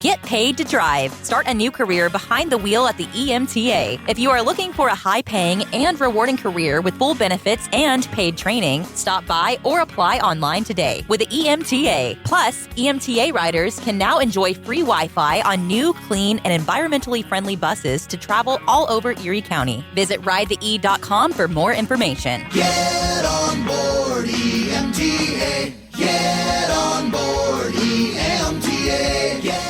Get paid to drive. Start a new career behind the wheel at the EMTA. If you are looking for a high-paying and rewarding career with full benefits and paid training, stop by or apply online today with the EMTA. Plus, EMTA riders can now enjoy free Wi-Fi on new, clean, and environmentally friendly buses to travel all over Erie County. Visit ridethee.com for more information. Get on board EMTA. Get on board EMTA. Get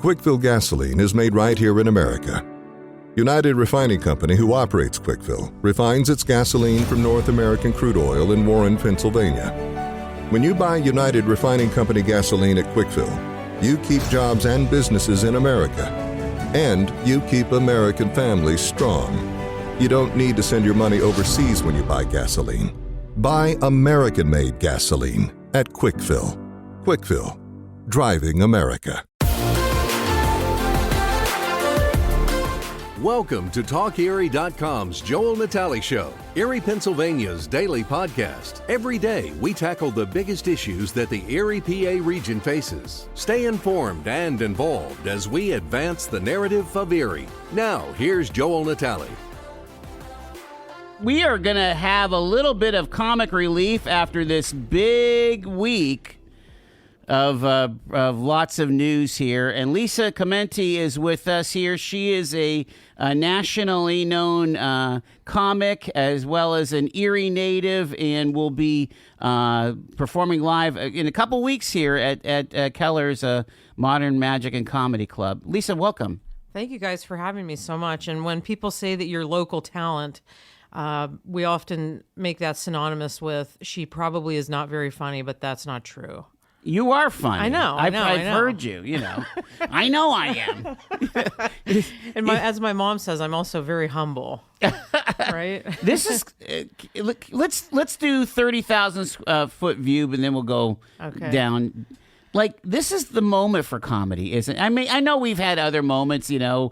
Quickfill gasoline is made right here in America. United Refining Company, who operates Quickfill, refines its gasoline from North American crude oil in Warren, Pennsylvania. When you buy United Refining Company gasoline at Quickfill, you keep jobs and businesses in America. And you keep American families strong. You don't need to send your money overseas when you buy gasoline. Buy American-made gasoline at Quickfill. Quickfill, driving America. Welcome to TalkErie.com's Joel Natale Show, Erie, Pennsylvania's daily podcast. Every day, we tackle the biggest issues that the Erie, PA region faces. Stay informed and involved as we advance the narrative of Erie. Now, here's Joel Natale. We are going to have a little bit of comic relief after this big week of lots of news here. And Lisa Chimenti is with us here. She is a nationally known comic as well as an Erie native and will be performing live in a couple weeks here at Keller's Modern Magic and Comedy Club. Lisa, welcome. Thank you guys for having me so much. And when people say that you're local talent, we often make that synonymous with she probably is not very funny, but that's not true. You are funny. I know. I've heard you. You know, I know I am. And as my mom says, I'm also very humble. Right? This is. Let's do 30,000 foot view, but then we'll go down. Like, this is the moment for comedy, isn't it? I mean, I know we've had other moments, you know.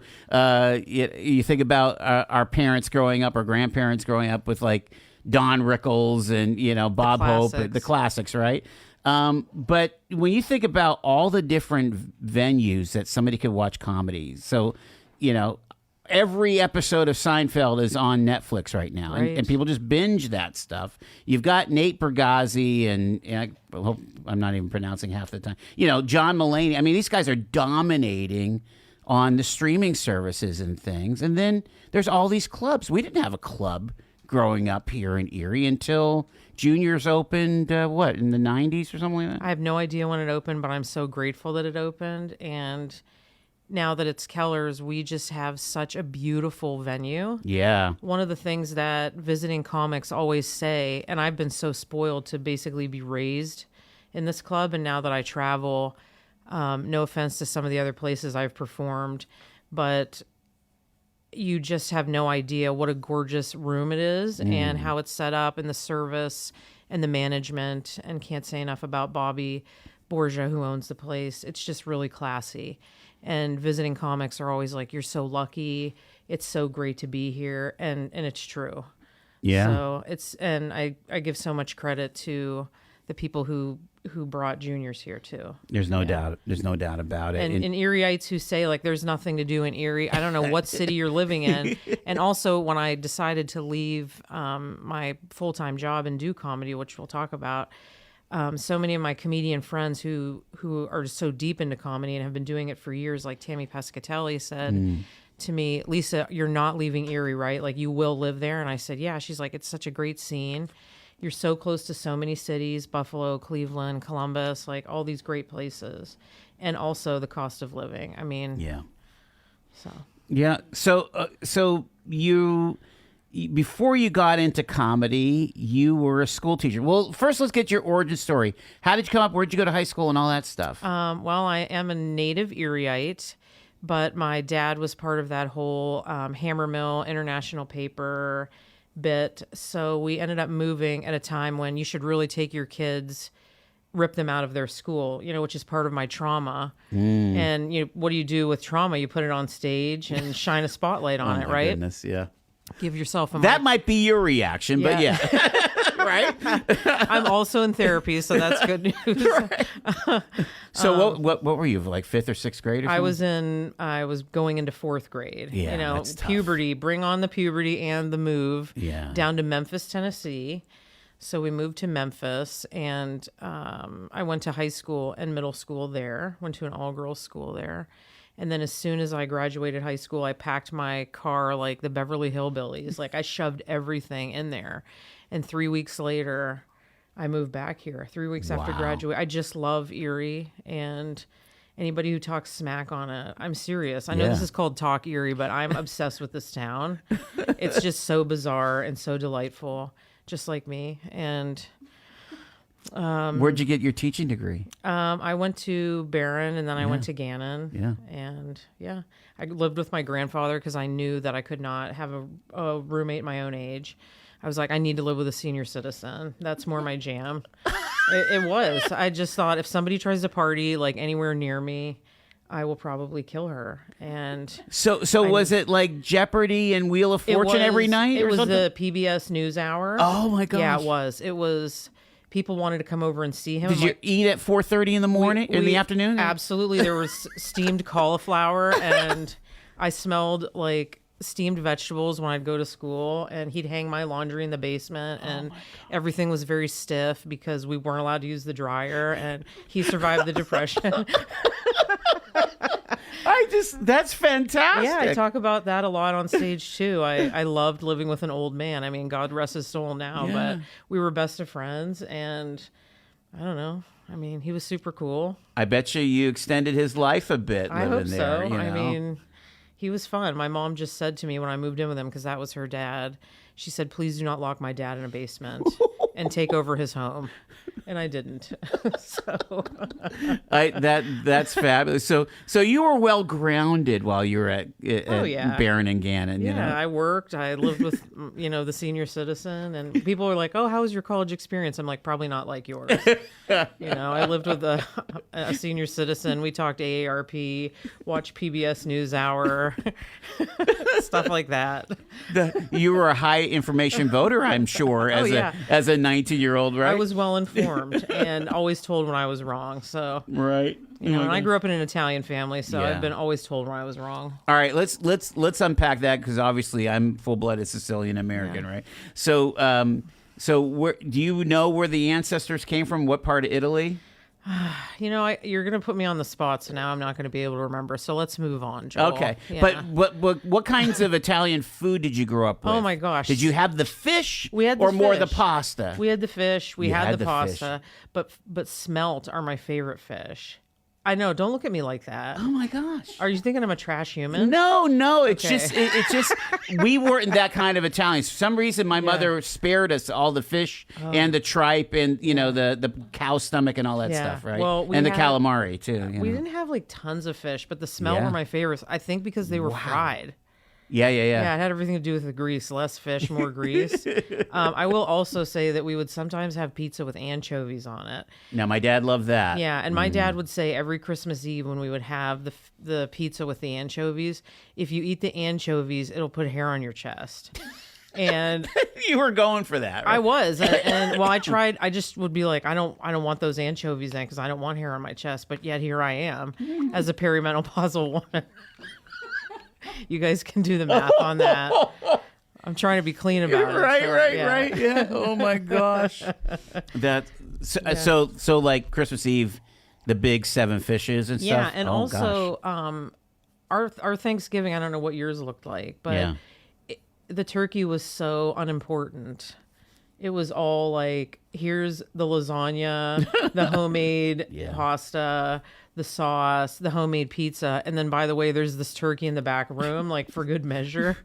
You think about our parents growing up, or grandparents growing up with, like, Don Rickles and, you know, Bob Hope, the classics, right? But when you think about all the different venues that somebody could watch comedy, so, you know, every episode of Seinfeld is on Netflix right now, right. And people just binge that stuff. You've got Nate Bargatze and I hope I'm not even pronouncing half the time. You know, John Mulaney. I mean, these guys are dominating on the streaming services and things. And then there's all these clubs. We didn't have a club growing up here in Erie until Juniors opened, in the 90s or something like that? I have no idea when it opened, but I'm so grateful that it opened. And now that it's Keller's, we just have such a beautiful venue. Yeah. One of the things that visiting comics always say, and I've been so spoiled to basically be raised in this club, and now that I travel, no offense to some of the other places I've performed, but you just have no idea what a gorgeous room it is and how it's set up, and the service and the management, and can't say enough about Bobby Borgia, who owns the place. It's just really classy. And visiting comics are always like, you're so lucky. It's so great to be here. And it's true. Yeah. So and I give so much credit to the people who brought Juniors here too. There's no doubt. There's no doubt about it. And Erieites who say like there's nothing to do in Erie. I don't know what city you're living in. And also when I decided to leave my full-time job and do comedy, which we'll talk about, so many of my comedian friends who are so deep into comedy and have been doing it for years, like Tammy Pescatelli said to me, Lisa, you're not leaving Erie, right? Like you will live there. And I said, yeah. She's like, it's such a great scene. You're so close to so many cities, Buffalo, Cleveland, Columbus, like all these great places. And also the cost of living. I mean, yeah. So. Yeah. So you, before you got into comedy, you were a school teacher. Well, first let's get your origin story. How did you come up? Where'd you go to high school and all that stuff? Well, I am a native Erieite, but my dad was part of that whole Hammer Mill International Paper bit. So we ended up moving at a time when you should really take your kids, rip them out of their school, you know, which is part of my trauma. And you know, what do you do with trauma? You put it on stage and shine a spotlight on it, right? Goodness, yeah. Give yourself a that might be your reaction, but yeah. Right? I'm also in therapy, so that's good news. Right. So what were you, like 5th or 6th grade or something? I was going into 4th grade. Yeah, you know, that's tough. puberty, bring on the puberty and the move Yeah. down to Memphis, Tennessee. So we moved to Memphis, and I went to high school and middle school there, went to an all-girls school there. And then as soon as I graduated high school, I packed my car like the Beverly Hillbillies. Like, I shoved everything in there. And 3 weeks later, I moved back here. 3 weeks after graduating. I just love Erie, and anybody who talks smack on it, I'm serious. I know this is called Talk Erie, but I'm obsessed with this town. It's just so bizarre and so delightful, just like me. And where'd you get your teaching degree? I went to Barron, and then I went to Gannon. Yeah. And I lived with my grandfather because I knew that I could not have a roommate my own age. I was like, I need to live with a senior citizen. That's more my jam. It was. I just thought if somebody tries to party like anywhere near me, I will probably kill her. And so was it like Jeopardy and Wheel of Fortune every night? It or was something? the PBS NewsHour. Oh my gosh. Yeah, it was. It was. People wanted to come over and see him. Did you eat at 4:30 in the morning, in the afternoon? Absolutely. There was steamed cauliflower, and I smelled like steamed vegetables when I'd go to school, and he'd hang my laundry in the basement, and everything was very stiff because we weren't allowed to use the dryer, and he survived the Depression. That's fantastic. Yeah, I talk about that a lot on stage too. I loved living with an old man. I mean, God rest his soul now, but we were best of friends, and I don't know. I mean, he was super cool. I bet you extended his life a bit I living hope there. so. You know? I mean, he was fun. My mom just said to me when I moved in with him, because that was her dad, she said, please do not lock my dad in a basement and take over his home. And I didn't. So that's fabulous. So you were well grounded while you were at Barron and Gannon. Yeah, you know? I worked. I lived with the senior citizen, and people were like, "Oh, how was your college experience?" I'm like, "Probably not like yours." I lived with a senior citizen. We talked AARP, watched PBS NewsHour, stuff like that. You were a high information voter, I'm sure, as a 19-year-old, right? I was well informed and always told when I was wrong. So right. and I grew up in an Italian family, so I've been always told when I was wrong. All right, let's unpack that, because obviously I'm full-blooded Sicilian American, right? So where do you know where the ancestors came from? What part of Italy? You're going to put me on the spot, so now I'm not going to be able to remember. So let's move on, Joel. Okay. Yeah. But what kinds of Italian food did you grow up with? Oh, my gosh. Did you have the fish We had the or more the fish. pasta? We had the fish. We had the fish. pasta. But smelt are my favorite fish. I know. Don't look at me like that. Oh, my gosh. Are you thinking I'm a trash human? No. It's Okay. just we weren't that kind of Italians. For some reason, my mother spared us all the fish and the tripe and the cow stomach and all that stuff, right? Well, and the calamari too. We didn't have like tons of fish, but the smell Yeah. were my favorites. I think because they were fried. Yeah. Yeah, it had everything to do with the grease. Less fish, more grease. I will also say that we would sometimes have pizza with anchovies on it. Now, my dad loved that. Yeah, and my dad would say every Christmas Eve when we would have the pizza with the anchovies, if you eat the anchovies, it'll put hair on your chest. And You were going for that, right? I was, and I tried. I just would be like, I don't want those anchovies then because I don't want hair on my chest. But yet here I am as a perimenopausal woman. You guys can do the math on that. I'm trying to be clean about it. Right. Yeah. Oh my gosh. So like Christmas Eve, the big 7 fishes and stuff. Yeah, and Oh, also gosh. our Thanksgiving. I don't know what yours looked like, but the turkey was so unimportant. It was all like, here's the lasagna, the homemade pasta, the sauce, the homemade pizza, and then by the way, there's this turkey in the back room, like for good measure,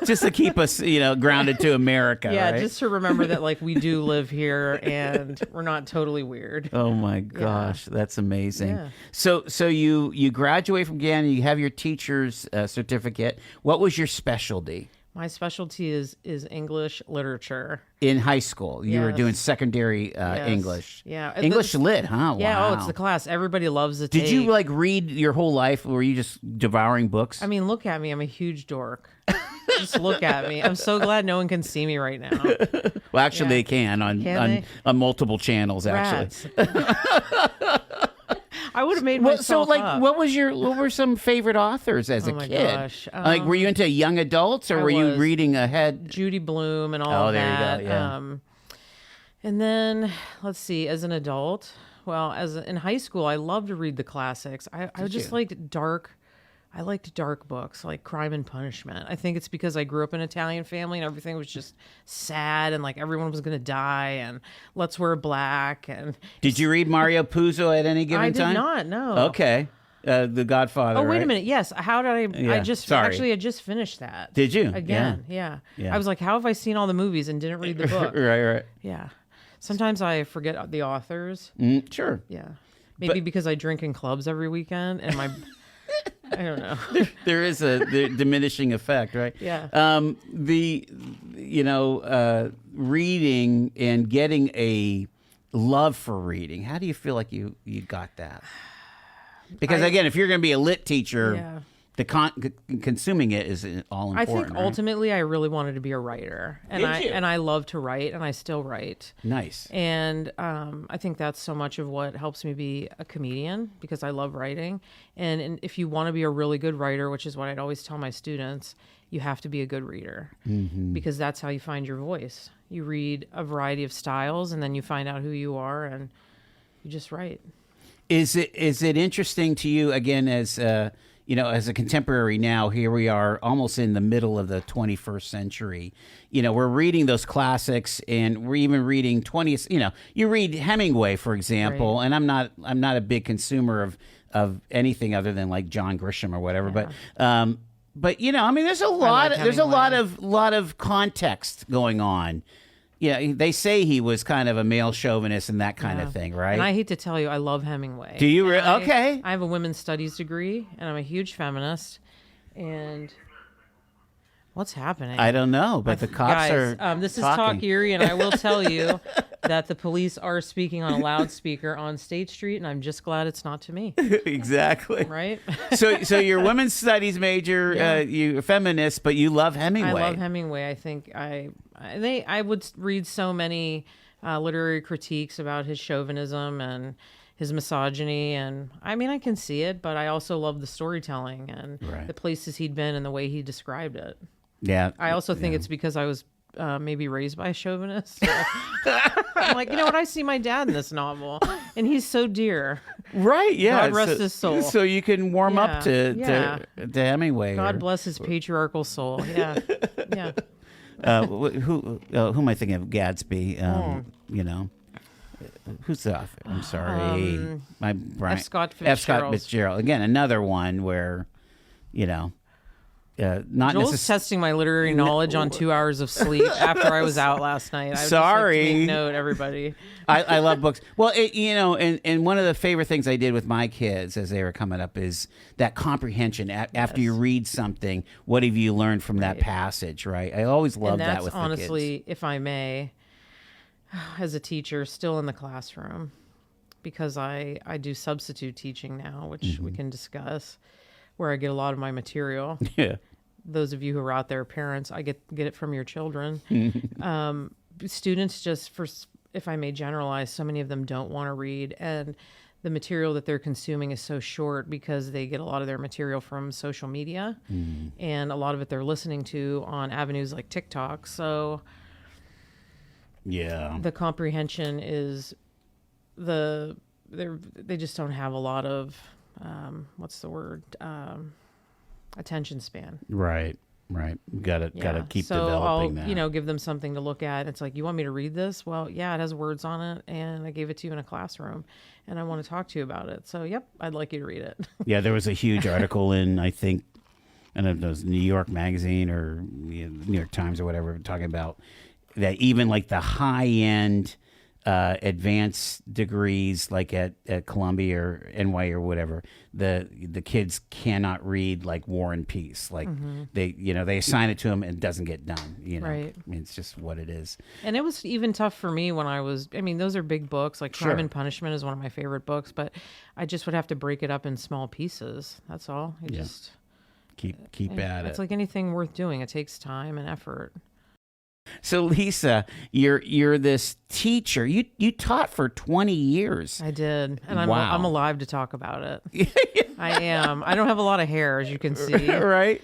just to keep us, grounded to America. Yeah, right? just to remember that like we do live here and we're not totally weird. Oh my gosh, that's amazing. Yeah. So you graduate from Gannon, you have your teacher's certificate. What was your specialty? My specialty is English literature. In high school, you were Yes. doing secondary Yes. English. Yeah. English lit, huh? Yeah, Wow. it's the class everybody loves to Did take. you read your whole life? Or were you just devouring books? I mean, look at me. I'm a huge dork. Just look at me. I'm so glad no one can see me right now. Well, actually, they can on multiple channels. Rats. Actually, I would have made myself up. what were some favorite authors as a kid? Gosh. Were you into young adults, or were you reading ahead? Judy Blume and all of that. There you go. Yeah. And then let's see, as an adult, well, in high school, I loved to read the classics. I just liked dark. I liked dark books like Crime and Punishment. I think it's because I grew up in an Italian family and everything was just sad and like everyone was going to die and let's wear black. And did you read Mario Puzo at any given time? I did not. No. Okay. The Godfather. Oh, wait right? a minute. Yes. How did I? Yeah. I just Sorry. I just finished that. Did you? Again. Yeah. I was like, how have I seen all the movies and didn't read the book? Right. Yeah. Sometimes I forget the authors. Sure. Yeah. Maybe because I drink in clubs every weekend and my. I don't know. There is a diminishing effect, right? Yeah. Reading and getting a love for reading. How do you feel like you got that? Because again, if you're going to be a lit teacher, consuming it is all important. I think right? ultimately, I really wanted to be a writer, and Did you? I love to write, and I still write. Nice. And I think that's so much of what helps me be a comedian because I love writing. And if you want to be a really good writer, which is what I'd always tell my students, you have to be a good reader because that's how you find your voice. You read a variety of styles, and then you find out who you are, and you just write. Is it interesting to you again as as a contemporary now? Here we are, almost in the middle of the 21st century. We're reading those classics, and we're even reading 20th. You read Hemingway, for example, Right. and I'm not a big consumer of anything other than like John Grisham or whatever. Yeah. But there's a lot. like There's a Hemingway. lot of context going on. Yeah, they say he was kind of a male chauvinist and that kind of thing, right? And I hate to tell you, I love Hemingway. Do you? And Okay. I have a women's studies degree, and I'm a huge feminist. And what's happening? I don't know, but the cops Guys, are. this is talking. Talk Erie, and I will tell you that the police are speaking on a loudspeaker on State Street, and I'm just glad it's not to me. Exactly. Right? So you're a women's studies major, you're a feminist, but you love Hemingway. I love Hemingway. I think I would read so many literary critiques about his chauvinism and his misogyny, and I can see it, but I also love the storytelling and the places he'd been and the way he described it. Yeah. I also think it's because I was maybe raised by a chauvinist. So I'm like, you know what? I see my dad in this novel, and he's so dear. Right, yeah. God rest his soul. So you can warm up to Hemingway. God bless his patriarchal soul. Yeah. Yeah. Who am I thinking of? Gadsby. Who's the author? I'm sorry. My brain. F. Scott F. Scott Fitzgerald. Again, another one where, not Joel's necessarily. testing my literary knowledge on 2 hours of sleep after I was out last night. I would Sorry. just like to make note, everybody. I love books. Well, and one of the favorite things I did with my kids as they were coming up is that comprehension. After you read something, what have you learned from that passage, right? I always love that with honestly, the kids. if I may, as a teacher, still in the classroom, because I do substitute teaching now, which we can discuss, where I get a lot of my material. Yeah. Those of you who are out there, parents, I get it from your children. Students just, if I may generalize, so many of them don't want to read, and the material that they're consuming is so short because they get a lot of their material from social media, and a lot of it they're listening to on avenues like TikTok. So Yeah. the comprehension is they just don't have a lot of what's the word, attention span. Right. Gotta keep so developing that. I'll give them something to look at. It's like, you want me to read this? Well, yeah, it has words on it, and I gave it to you in a classroom, and I want to talk to you about it. So, yep, I'd like you to read it. Yeah, there was a huge article in, I don't know if it was New York Magazine or New York Times or whatever, talking about that even like the high-end advanced degrees, like at Columbia or NY or whatever, the kids cannot read like War and Peace. Like they assign it to them and it doesn't get done. Right. I mean, it's just what it is. And it was even tough for me when those are big books. Like Crime and Punishment is one of my favorite books, but I just would have to break it up in small pieces. That's all. keep at it. It's like anything worth doing. It takes time and effort. So Lisa, you're this teacher. You taught for 20 years. I did, and I'm Wow. I'm alive to talk about it. I am. I don't have a lot of hair, as you can see. Right.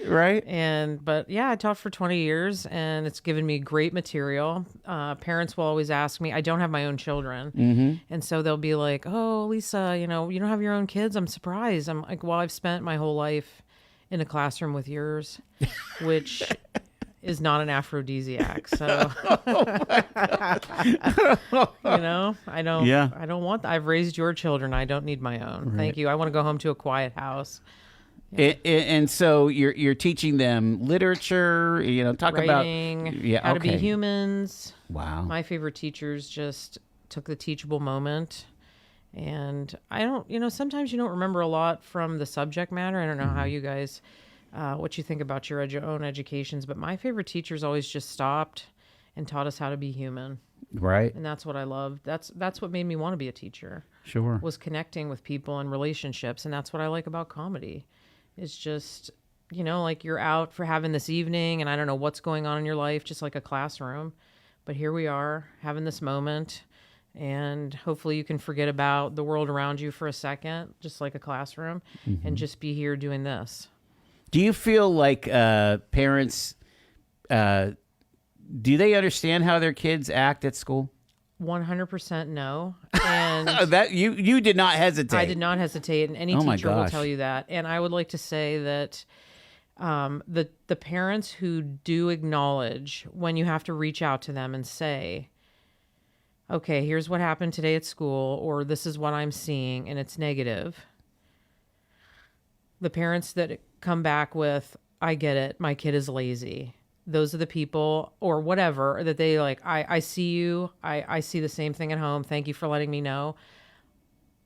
But yeah, I taught for 20 years, and it's given me great material. Parents will always ask me. I don't have my own children, and so they'll be like, "Oh, Lisa, you don't have your own kids." I'm surprised. I'm like, "Well, I've spent my whole life in a classroom with yours," which is not an aphrodisiac. So, I don't. Yeah. I don't want. I've raised your children. I don't need my own. Right. Thank you. I want to go home to a quiet house. Yeah. And so you're teaching them literature. Talk Writing, about how to be humans. Wow. My favorite teachers just took the teachable moment. And I don't. Sometimes you don't remember a lot from the subject matter. I don't know how you guys. What you think about your own educations, but my favorite teachers always just stopped and taught us how to be human. Right. And that's what I loved. That's what made me want to be a teacher. Sure. Was connecting with people and relationships, and that's what I like about comedy. It's just, like you're out for having this evening, and I don't know what's going on in your life, just like a classroom, but here we are having this moment, and hopefully you can forget about the world around you for a second, just like a classroom, and just be here doing this. Do you feel like parents, do they understand how their kids act at school? 100% no. And that you did not hesitate. I did not hesitate, and any teacher will tell you that. And I would like to say that the parents who do acknowledge when you have to reach out to them and say, okay, here's what happened today at school, or this is what I'm seeing, and it's negative. The parents that come back with, I get it, my kid is lazy. Those are the people, or whatever, that they like, I see you. I see the same thing at home. Thank you for letting me know.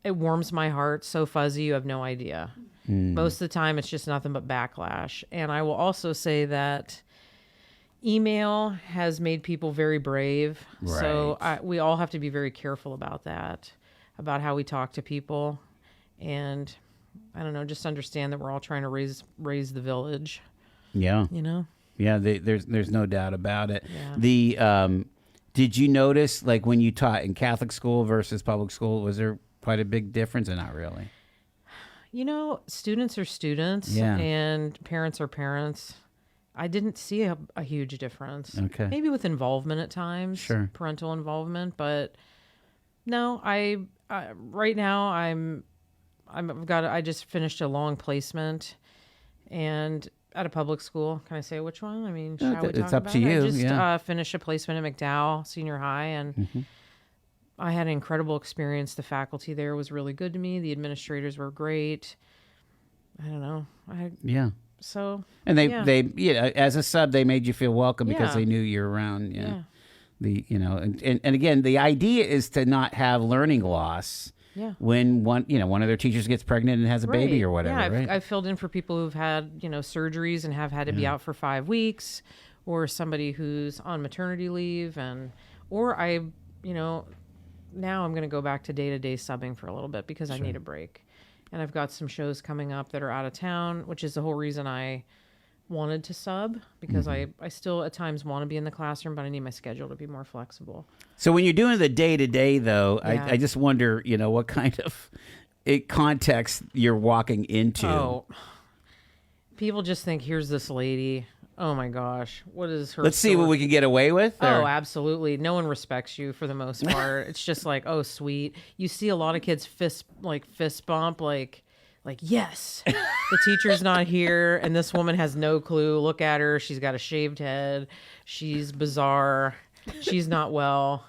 It warms my heart. So fuzzy, you have no idea. Most of the time, it's just nothing but backlash. And I will also say that email has made people very brave. Right. So we all have to be very careful about that, about how we talk to people. And I don't know, just understand that we're all trying to raise the village. Yeah. Yeah, there's no doubt about it. Yeah. Did you notice, like, when you taught in Catholic school versus public school, was there quite a big difference, or not really? Students are students, and parents are parents. I didn't see a huge difference. Okay. Maybe with involvement at times, sure, parental involvement, but no. I right now I just finished a long placement, and at a public school. Can I say which one? I mean, shall we talk it's up about to it? you. I just finished a placement at McDowell Senior High, and I had an incredible experience. The faculty there was really good to me. The administrators were great. I don't know. So and they as a sub, they made you feel welcome because they knew you're around. Yeah. And again, the idea is to not have learning loss. Yeah. When one of their teachers gets pregnant and has a baby or whatever. Yeah, right? I've filled in for people who've had, surgeries and have had to be out for 5 weeks, or somebody who's on maternity leave, or now I'm going to go back to day-to-day subbing for a little bit because I need a break. And I've got some shows coming up that are out of town, which is the whole reason I wanted to sub, because I still at times want to be in the classroom, but I need my schedule to be more flexible. So when you're doing the day-to-day, though, I just wonder, what kind of context you're walking into. Oh, people just think, here's this lady. Oh, my gosh. What is her Let's see what we can get away with. Or? Oh, absolutely. No one respects you for the most part. It's just like, oh, sweet. You see a lot of kids fist bump, like, yes, the teacher's not here, and this woman has no clue. Look at her. She's got a shaved head. She's bizarre. She's not well.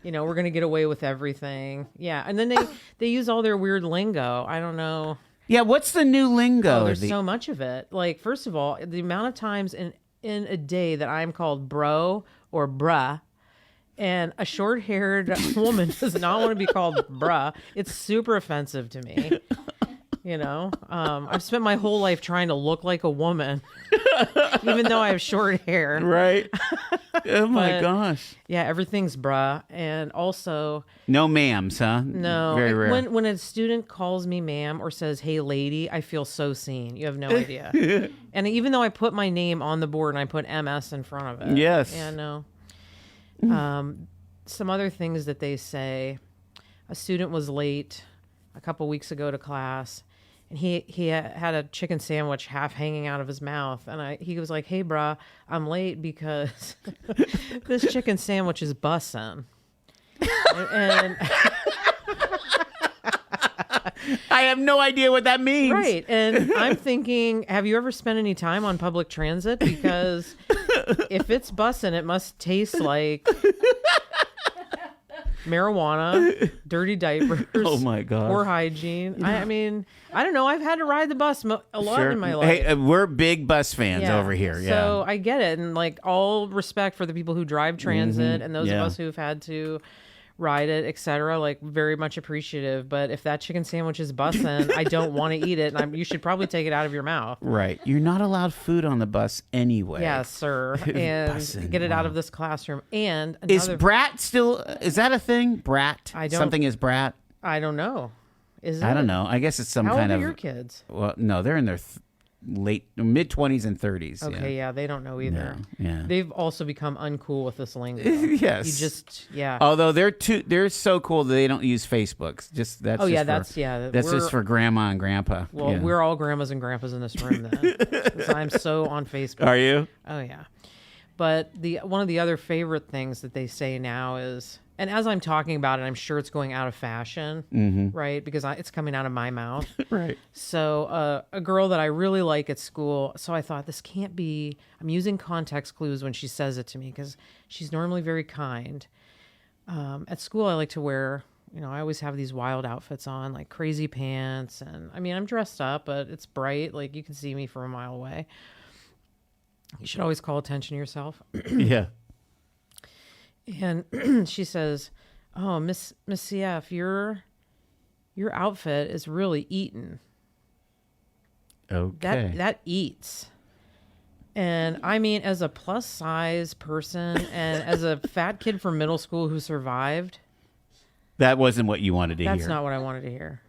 We're going to get away with everything. Yeah. And then they use all their weird lingo. I don't know. Yeah, what's the new lingo? Oh, there's so much of it. Like, first of all, the amount of times in a day that I'm called bro or bruh, and a short-haired woman does not want to be called bruh. It's super offensive to me. I've spent my whole life trying to look like a woman. even though I have short hair. Right. Oh my gosh. Yeah, everything's bruh. And also, no ma'ams, huh? no. Very rare. When a student calls me ma'am or says, hey, lady, I feel so seen. You have no idea. And even though I put my name on the board and I put MS in front of it. Yes. Yeah, no. Some other things that they say. A student was late a couple weeks ago to class, and he had a chicken sandwich half hanging out of his mouth, and he was like, hey, bruh, I'm late because this chicken sandwich is bussin'. and I have no idea what that means. Right. And I'm thinking, have you ever spent any time on public transit? Because if it's bussin', it must taste like marijuana, dirty diapers. Oh my God. Poor hygiene. I mean, I don't know. I've had to ride the bus a lot in my life. Hey, we're big bus fans over here. Yeah. So I get it. And like all respect for the people who drive transit and those of us who've had to ride it, etc. Like very much appreciative. But if that chicken sandwich is bussin', I don't want to eat it. And you should probably take it out of your mouth. Right. You're not allowed food on the bus anyway. Yes, sir. And Bussin', get it out of this classroom. And is brat still? Is that a thing? Brat. Something is brat. I don't know. Is it? I don't know. I guess it's some How kind old of. are your kids? Well, no, they're in their mid-20s and 30s. Okay, yeah, they don't know either. Yeah. They've also become uncool with this lingo. Yes. You just, yeah. Although they're so cool that they don't use Facebook. That's just for grandma and grandpa. Well, we're all grandmas and grandpas in this room then. 'Cause I'm so on Facebook. Are you? Oh yeah. But one of the other favorite things that they say now is, and as I'm talking about it, I'm sure it's going out of fashion, right? Because it's coming out of my mouth. Right. So a girl that I really like at school, so I thought this can't be, I'm using context clues when she says it to me because she's normally very kind. At school, I like to wear, I always have these wild outfits on, like crazy pants. And I mean, I'm dressed up, but it's bright. Like you can see me from a mile away. You should always call attention to yourself. Yeah. And she says, "Oh, Miss CF, your outfit is really eaten. Okay. That eats." And I mean, as a plus size person and as a fat kid from middle school who survived, that wasn't what you wanted to hear. That's not what I wanted to hear.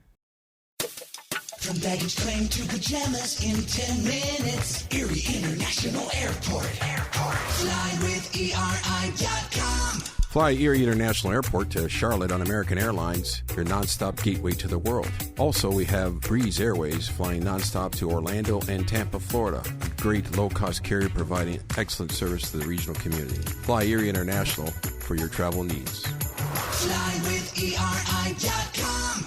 From baggage claim to pajamas in 10 minutes. Erie International Airport. Fly with ERI.com. Fly Erie International Airport to Charlotte on American Airlines, your nonstop gateway to the world. Also, we have Breeze Airways flying nonstop to Orlando and Tampa, Florida. A great low-cost carrier providing excellent service to the regional community. Fly Erie International for your travel needs. Fly with ERI.com.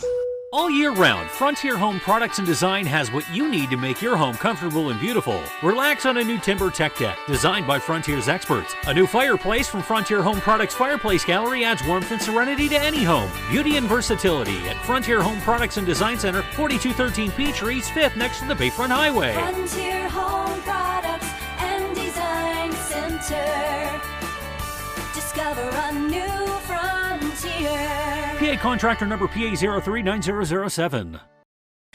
All year round, Frontier Home Products and Design has what you need to make your home comfortable and beautiful. Relax on a new timber tech deck designed by Frontier's experts. A new fireplace from Frontier Home Products Fireplace Gallery adds warmth and serenity to any home. Beauty and versatility at Frontier Home Products and Design Center, 4213 Peachtree, 5th next to the Bayfront Highway. Frontier Home Products and Design Center. Discover a new frontier. PA contractor number PA039007.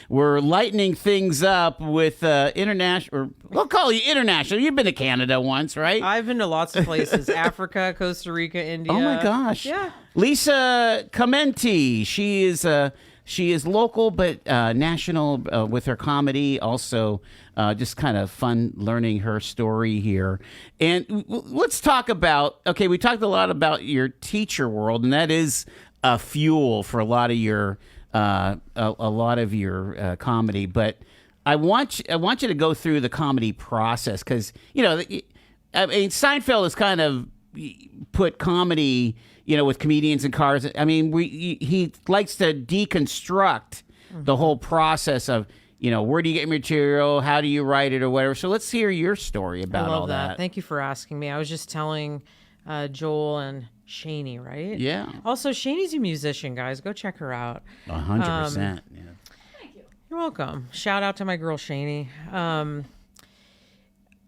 We're lightening things up with international, or we'll call you international. You've been to Canada once, right? I've been to lots of places. Africa, Costa Rica, India. Oh my gosh. Yeah. Lisa Chimenti. She is local but national with her comedy. Also, just kind of fun learning her story here. And let's talk about, we talked a lot about your teacher world, and that is a fuel for a lot of your comedy. But I want you to go through the comedy process because Seinfeld has kind of put comedy with comedians in cars. I mean, he likes to deconstruct the whole process of where do you get your material, how do you write it, or whatever. So let's hear your story about all that. Thank you for asking me. I was just telling Joel and Shani, right? Yeah. Also, Shani's a musician, guys. Go check her out. 100%. Yeah. Thank you. You're welcome. Shout out to my girl Shani.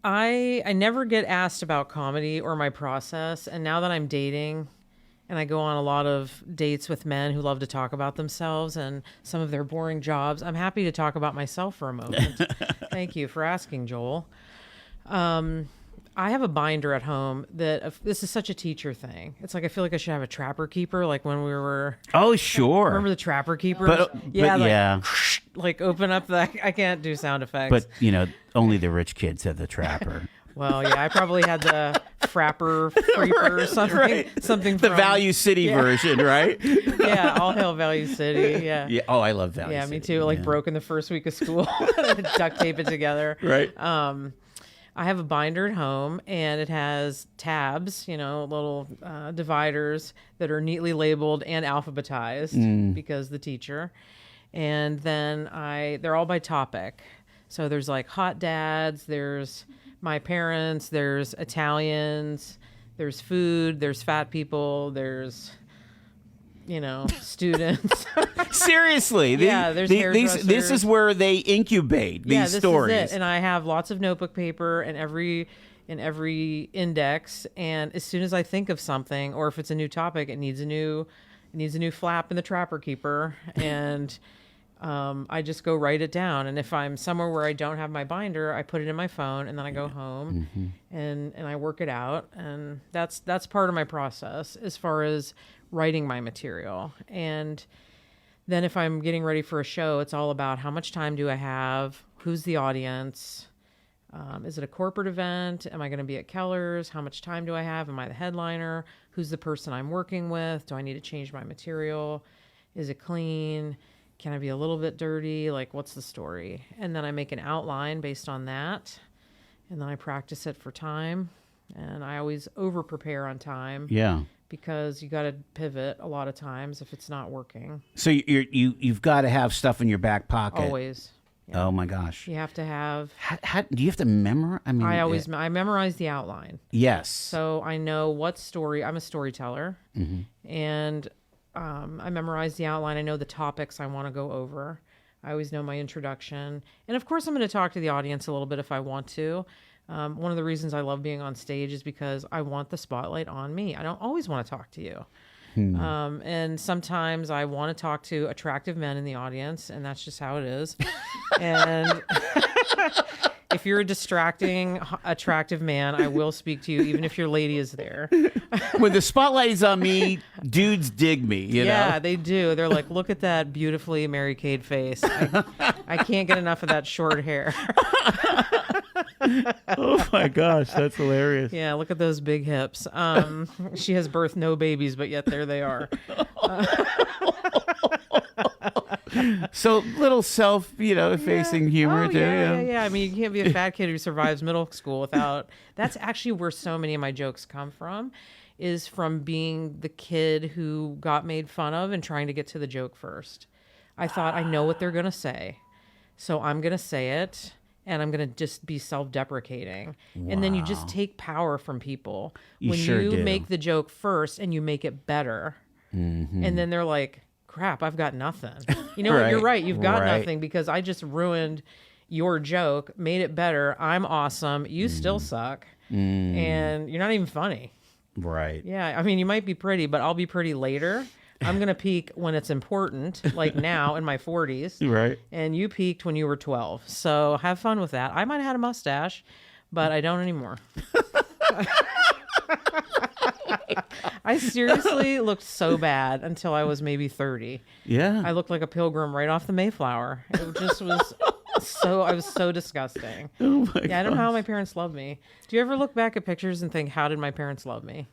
I never get asked about comedy or my process, and now that I'm dating and I go on a lot of dates with men who love to talk about themselves and some of their boring jobs, I'm happy to talk about myself for a moment. Thank you for asking, Joel. I have a binder at home that this is such a teacher thing. It's like I feel like I should have a trapper keeper, like when we were. Oh, sure. Remember the trapper keeper? Yeah. Like open up the. I can't do sound effects. But only the rich kids have the trapper. Well, yeah, I probably had the frapper, freeper, or something. Right. Something. The from, Value City version, right? Yeah, all hail Value City. Yeah. Yeah. Oh, I love Value City. Yeah, me too. Like broken the first week of school, duct tape it together. Right. I have a binder at home, and it has tabs, little dividers that are neatly labeled and alphabetized because the teacher. And then they're all by topic. So there's like hot dads, there's my parents, there's Italians, there's food, there's fat people, there's students. Seriously, there's hairdressers. This is where they incubate these stories. Is it. And I have lots of notebook paper in every index. And as soon as I think of something, or if it's a new topic, it needs a new flap in the trapper keeper, and I just go write it down. And if I'm somewhere where I don't have my binder, I put it in my phone, and then I go home and I work it out. And that's part of my process as far as writing my material. And then if I'm getting ready for a show, it's all about how much time do I have? Who's the audience? Is it a corporate event? Am I going to be at Keller's? How much time do I have? Am I the headliner? Who's the person I'm working with? Do I need to change my material? Is it clean? Can I be a little bit dirty? Like, what's the story? And then I make an outline based on that. And then I practice it for time. And I always over prepare on time. Yeah. Because you got to pivot a lot of times if it's not working. So you've got to have stuff in your back pocket. Always. Yeah. Oh my gosh. You have to have. How do you have to memorize? I mean, I memorize the outline. Yes. So I know what story. I'm a storyteller, and I memorize the outline. I know the topics I want to go over. I always know my introduction, and of course I'm going to talk to the audience a little bit if I want to. One of the reasons I love being on stage is because I want the spotlight on me. I don't always want to talk to you. And sometimes I want to talk to attractive men in the audience, and that's just how it is. And if you're a distracting, attractive man, I will speak to you, even if your lady is there. When the spotlight is on me, dudes dig me, you know? Yeah, they do. They're like, look at that beautifully Mary Kate face. I can't get enough of that short hair. Oh my gosh, that's hilarious. Yeah, look at those big hips. She has birthed no babies, but yet there they are. So little self-effacing humor too. Yeah. I mean, you can't be a fat kid who survives middle school without. That's actually where so many of my jokes come from, is from being the kid who got made fun of and trying to get to the joke first. I thought, I know what they're gonna say, so I'm gonna say it. And I'm going to just be self-deprecating. Wow. And then you just take power from people. When you make the joke first and you make it better. And then they're like, crap, I've got nothing. You know what? You're right. You've got nothing because I just ruined your joke, made it better. I'm awesome. You still suck. And you're not even funny. Right. Yeah. I mean, you might be pretty, but I'll be pretty later. I'm going to peak when it's important, like now in my 40s. Right. And you peaked when you were 12. So have fun with that. I might have had a mustache, but I don't anymore. I seriously looked so bad until I was maybe 30. Yeah. I looked like a pilgrim right off the Mayflower. It just was I was so disgusting. Oh my I don't know how my parents loved me. Do you ever look back at pictures and think, how did my parents love me?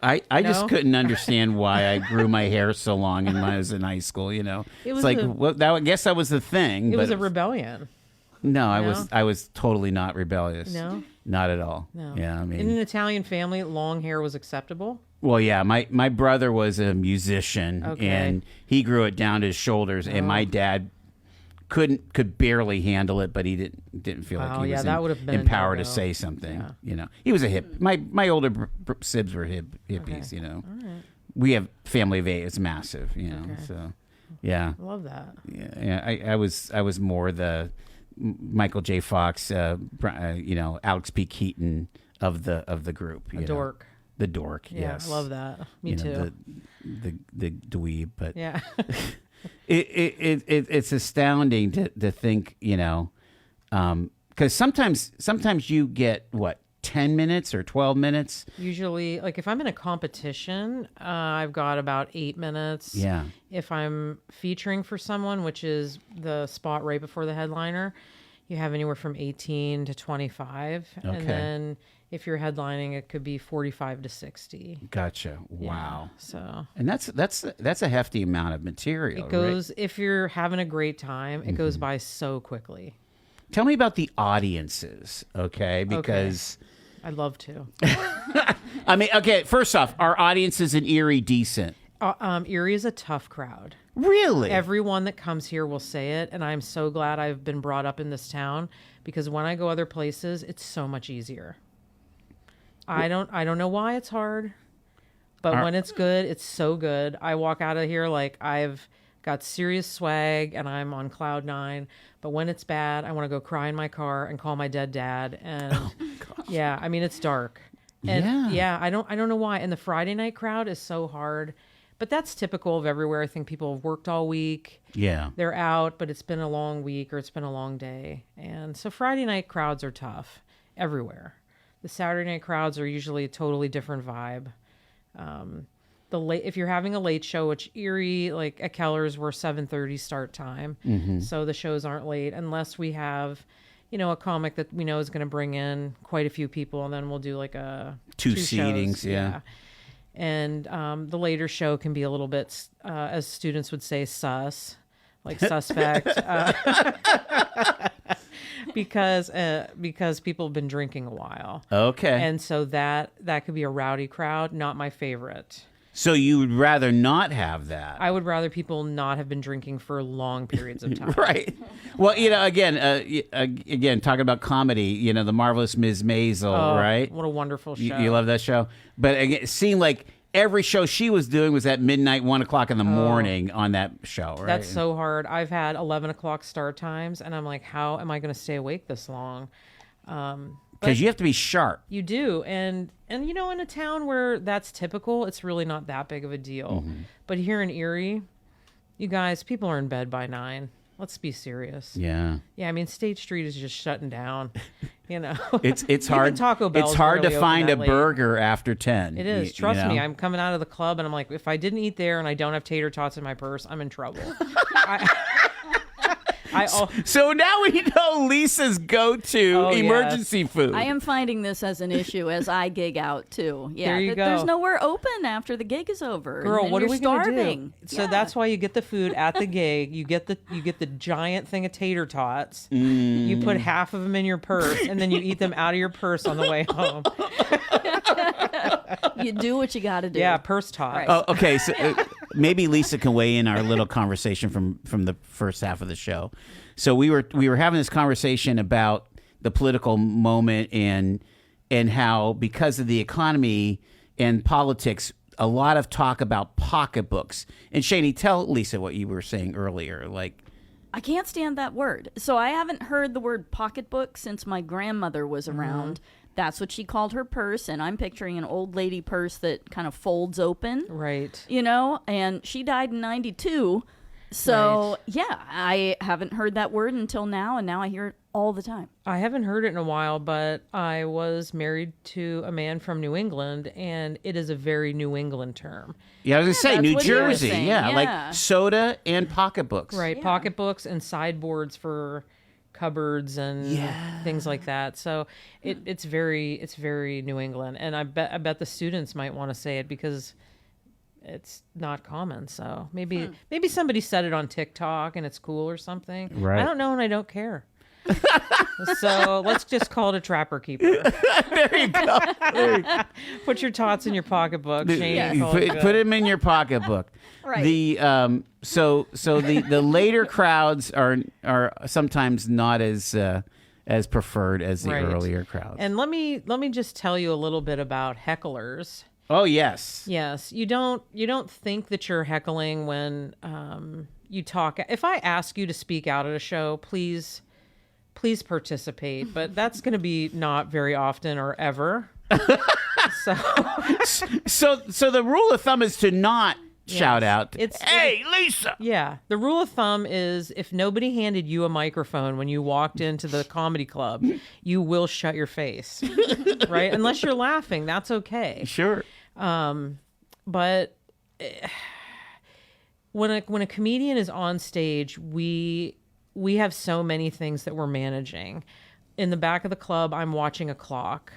I just couldn't understand why I grew my hair so long when I was in high school. You know, was I guess that was the thing. It was a rebellion. No, I was totally not rebellious. No, not at all. No. Yeah, I mean, in an Italian family, long hair was acceptable. Well, yeah, my brother was a musician, and he grew it down to his shoulders, and my dad could barely handle it, but he didn't feel like he was that would have been empowered to say something. Yeah. You know, he was a hip. My older sibs were hippies. You know, we have family of 8. It's massive. You know, so yeah, I love that. Yeah, I was more the Michael J. Fox, Alex P. Keaton of the group. Dork. The dork. Yeah, yes, I love that. Me too. The dweeb, but yeah. It's astounding to think, Because sometimes you get, what, 10 minutes or 12 minutes? Usually, like if I'm in a competition, I've got about 8 minutes. Yeah. If I'm featuring for someone, which is the spot right before the headliner, you have anywhere from 18 to 25. Okay. And then if you're headlining, it could be 45 to 60. Gotcha. Wow. So. And that's a hefty amount of material. It goes, right? if you're having a great time, it goes by so quickly. Tell me about the audiences, okay? Because I'd love to. I mean, okay, first off, are audiences in Erie decent? Erie is a tough crowd. Really? Everyone that comes here will say it, and I'm so glad I've been brought up in this town because when I go other places, it's so much easier. I don't know why it's hard, but when it's good, it's so good. I walk out of here like I've got serious swag and I'm on cloud 9. But when it's bad, I want to go cry in my car and call my dead dad. And yeah, I mean it's dark. And yeah, I don't know why. And the Friday night crowd is so hard. But that's typical of everywhere. I think people have worked all week. Yeah. They're out, but it's been a long week or it's been a long day. And so Friday night crowds are tough everywhere. The Saturday night crowds are usually a totally different vibe. If you're having a late show, which Erie, like at Keller's, we're 7:30 start time. So the shows aren't late unless we have, a comic that we know is going to bring in quite a few people. And then we'll do like two seatings. shows. Yeah. And the later show can be a little bit, as students would say, sus, like suspect, because people have been drinking a while. Okay. And so that could be a rowdy crowd. Not my favorite. So you would rather not have that? I would rather people not have been drinking for long periods of time. Right. Well, again, talking about comedy, the Marvelous Ms. Maisel, right? What a wonderful show. You love that show? But again, it seemed like every show she was doing was at midnight, 1 o'clock in the morning on that show, right? That's so hard. I've had 11 o'clock start times, and I'm like, how am I going to stay awake this long? Because you have to be sharp. You do. And in a town where that's typical, it's really not that big of a deal. But here in Erie, you guys, people are in bed by 9. Let's be serious. Yeah. Yeah, I mean, State Street is just shutting down. It's hard. Taco Bell's it's hard really to find a late. burger after 10. It is. Trust me. I'm coming out of the club and I'm like, if I didn't eat there and I don't have tater tots in my purse, I'm in trouble. So now we know Lisa's go-to emergency food. I am finding this as an issue as I gig out too. Yeah, there you go. There's nowhere open after the gig is over. Girl, and what are we going to do? So that's why you get the food at the gig. You get the giant thing of tater tots. You put half of them in your purse, and then you eat them out of your purse on the way home. You do what you got to do. Yeah, purse tots. Right. Oh, okay. So maybe Lisa can weigh in our little conversation from the first half of the show. So we were having this conversation about the political moment and how because of the economy and politics, a lot of talk about pocketbooks. And Shani, tell Lisa what you were saying earlier. Like, I can't stand that word. So I haven't heard the word pocketbook since my grandmother was around. That's what she called her purse, and I'm picturing an old lady purse that kind of folds open. Right. And she died in 92. So, yeah, I haven't heard that word until now, and now I hear it all the time. I haven't heard it in a while, but I was married to a man from New England, and it is a very New England term. Yeah, I was going to say, that's New what he was Jersey. saying, Yeah, yeah. like soda and pocketbooks. Right, pocketbooks and sideboards for cupboards and things like that. So it's very New England, and I bet the students might want to say it because it's not common. So maybe somebody said it on TikTok and it's cool or something. Right. I don't know, and I don't care. So let's just call it a trapper keeper. There you go. Put your tots in your pocketbook. Shane, You put them in your pocketbook. Right. The the later crowds are sometimes not as preferred as the earlier crowds. And let me just tell you a little bit about hecklers. Oh yes. Yes, you don't think that you're heckling when you talk. If I ask you to speak out at a show, please participate. But that's going to be not very often or ever. So the rule of thumb is to not shout out. It's hey, Lisa. Yeah. The rule of thumb is if nobody handed you a microphone when you walked into the comedy club, you will shut your face. Right? Unless you're laughing, that's okay. Sure. But when a comedian is on stage, we have so many things that we're managing. In the back of the club, I'm watching a clock,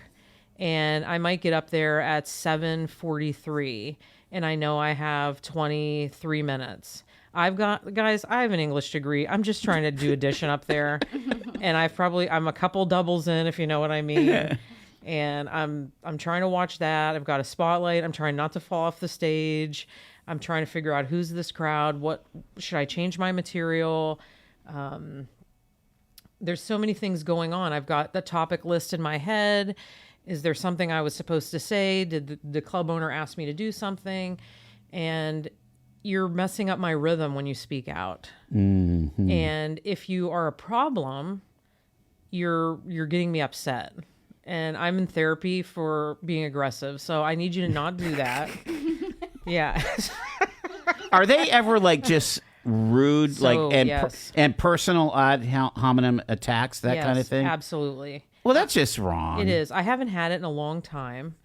and I might get up there at 7:43, and I know I have 23 minutes. I have an English degree. I'm just trying to do addition up there, and I'm a couple doubles in, if you know what I mean. And I'm trying to watch that. I've got a spotlight. I'm trying not to fall off the stage. I'm trying to figure out who's this crowd. What should I change my material? There's so many things going on. I've got the topic list in my head. Is there something I was supposed to say? Did the club owner ask me to do something? And you're messing up my rhythm when you speak out. Mm-hmm. And if you are a problem, you're getting me upset. And I'm in therapy for being aggressive, so I need you to not do that. Yeah. Are they ever like just rude, yes. and personal ad hominem attacks, that kind of thing? Absolutely. Well, that's just wrong. It is. I haven't had it in a long time.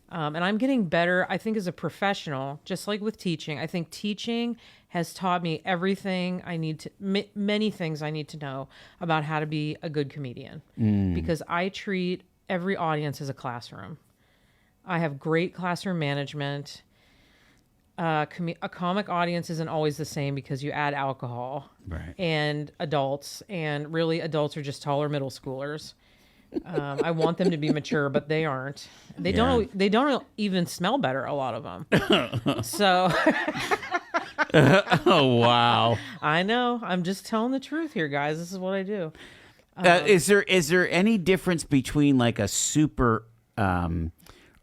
And I'm getting better, I think, as a professional, just like with teaching. I think teaching has taught me everything I need to, many things I need to know about how to be a good comedian. Because I treat every audience as a classroom. I have great classroom management. A comic audience isn't always the same because you add alcohol and adults, and really adults are just taller middle schoolers. I want them to be mature, but they aren't. They don't even smell better, a lot of them. So oh wow. I know. I'm just telling the truth here, guys. This is what I do. Is there any difference between like a super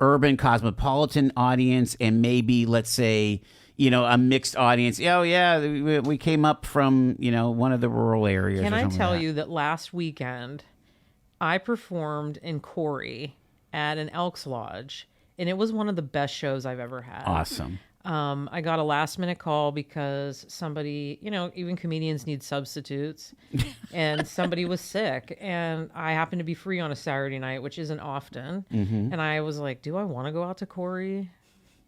urban cosmopolitan audience and maybe, let's say, a mixed audience? Oh yeah, we came up from one of the rural areas. Can I tell you that last weekend I performed in Corey at an Elks Lodge, and it was one of the best shows I've ever had. Awesome. I got a last minute call because somebody, even comedians need substitutes, and somebody was sick, and I happened to be free on a Saturday night, which isn't often. Mm-hmm. And I was like, do I want to go out to Corey?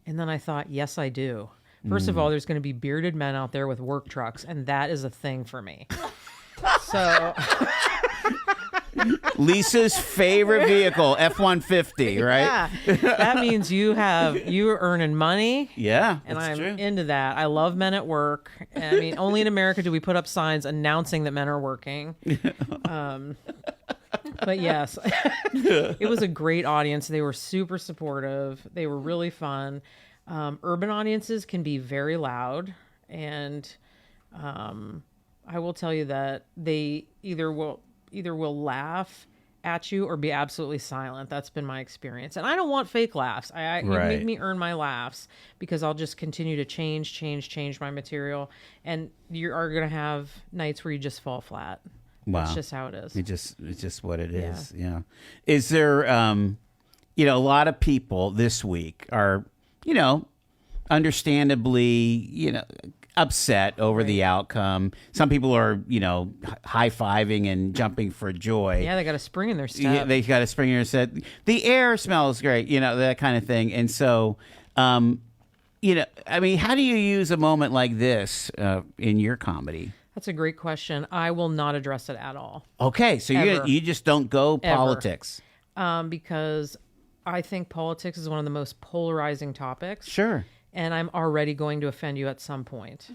And then I thought, yes, I do. First of all, there's going to be bearded men out there with work trucks, and that is a thing for me. So Lisa's favorite vehicle, F-150, right? Yeah, that means you're earning money. Yeah, and I'm into that. I love men at work. I mean, only in America do we put up signs announcing that men are working. But yes, it was a great audience. They were super supportive. They were really fun. Urban audiences can be very loud, and I will tell you that they either will laugh at you or be absolutely silent. That's been my experience. And I don't want fake laughs. You make me earn my laughs, because I'll just continue to change my material. And you are going to have nights where you just fall flat. Wow. That's just how it is. It's just what it is. Yeah. Is there, a lot of people this week are, understandably, upset over the outcome. Some people are, high-fiving and jumping for joy. Yeah, they got a spring in their step. Yeah, they got a spring in their step. The air smells great, that kind of thing. And so, how do you use a moment like this in your comedy? That's a great question. I will not address it at all. Okay, so you just don't go politics. Because I think politics is one of the most polarizing topics. Sure. And I'm already going to offend you at some point.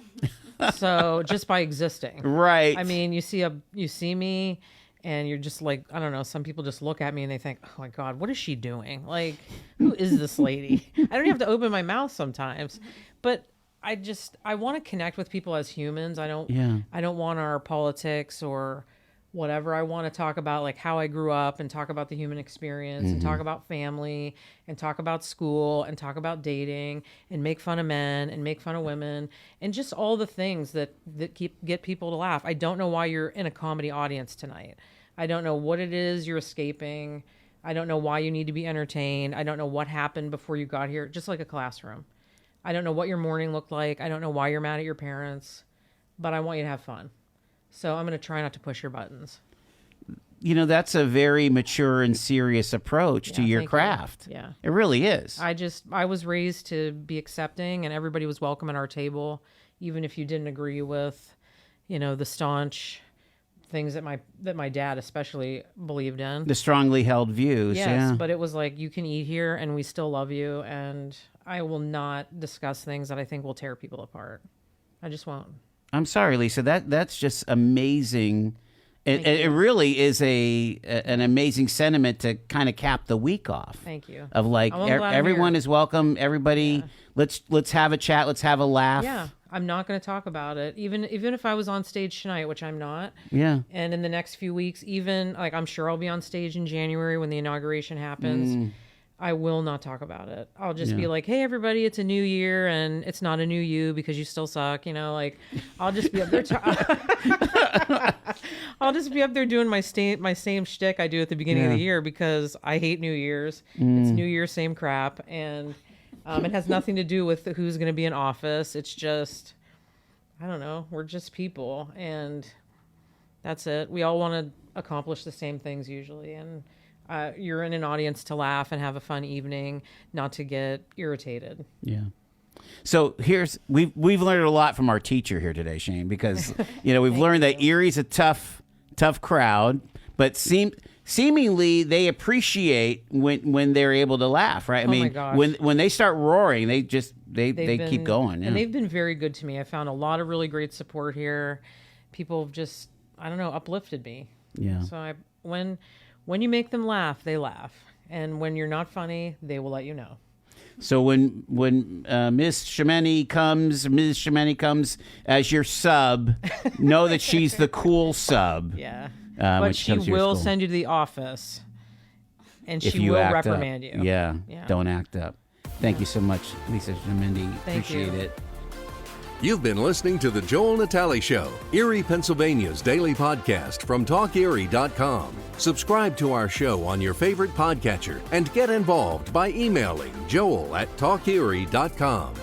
So just by existing. Right. I mean, you see me and you're just like, I don't know, some people just look at me and they think, oh my God, what is she doing? Like, who is this lady? I don't have to open my mouth sometimes. But I want to connect with people as humans. I don't want our politics or whatever. I want to talk about like how I grew up and talk about the human experience and talk about family and talk about school and talk about dating and make fun of men and make fun of women and just all the things that get people to laugh. I don't know why you're in a comedy audience tonight. I don't know what it is you're escaping. I don't know why you need to be entertained. I don't know what happened before you got here. Just like a classroom. I don't know what your morning looked like. I don't know why you're mad at your parents, but I want you to have fun. So I'm going to try not to push your buttons. You know, that's a very mature and serious approach to your craft. You. Yeah. It really is. I was raised to be accepting, and everybody was welcome at our table, even if you didn't agree with, the staunch things that my dad especially believed in. The strongly held views. Yes, yeah. but it was like, you can eat here and we still love you, and I will not discuss things that I think will tear people apart. I just won't. I'm sorry, Lisa. That's just amazing. It really is an amazing sentiment to kind of cap the week off. Thank you. Of like everyone is welcome. Everybody, let's have a chat. Let's have a laugh. Yeah, I'm not going to talk about it. Even if I was on stage tonight, which I'm not. Yeah. And in the next few weeks, even like I'm sure I'll be on stage in January when the inauguration happens. I will not talk about it. I'll just be like, hey, everybody, it's a new year, and it's not a new you because you still suck. I'll just be up there. I'll just be up there doing my same shtick I do at the beginning of the year because I hate New Year's. It's New Year, same crap. And it has nothing to do with who's going to be in office. It's just, I don't know. We're just people. And that's it. We all want to accomplish the same things usually. And you're in an audience to laugh and have a fun evening, not to get irritated. Yeah. So we've learned a lot from our teacher here today, Shane, because we've learned that Erie's a tough crowd, but seemingly they appreciate when they're able to laugh, right? I mean, my gosh. when they start roaring, they keep going. Yeah. And they've been very good to me. I found a lot of really great support here. People have just, I don't know, uplifted me. Yeah. So when you make them laugh, they laugh. And when you're not funny, they will let you know. So when Ms. Chimenti comes as your sub, know that she's the cool sub. Yeah. But she will send you to the office, and she will reprimand you. Yeah. Don't act up. Thank you so much, Lisa Chimenti. Appreciate it. You've been listening to The Joel Natale Show, Erie, Pennsylvania's daily podcast from TalkErie.com. Subscribe to our show on your favorite podcatcher and get involved by emailing joel@TalkErie.com.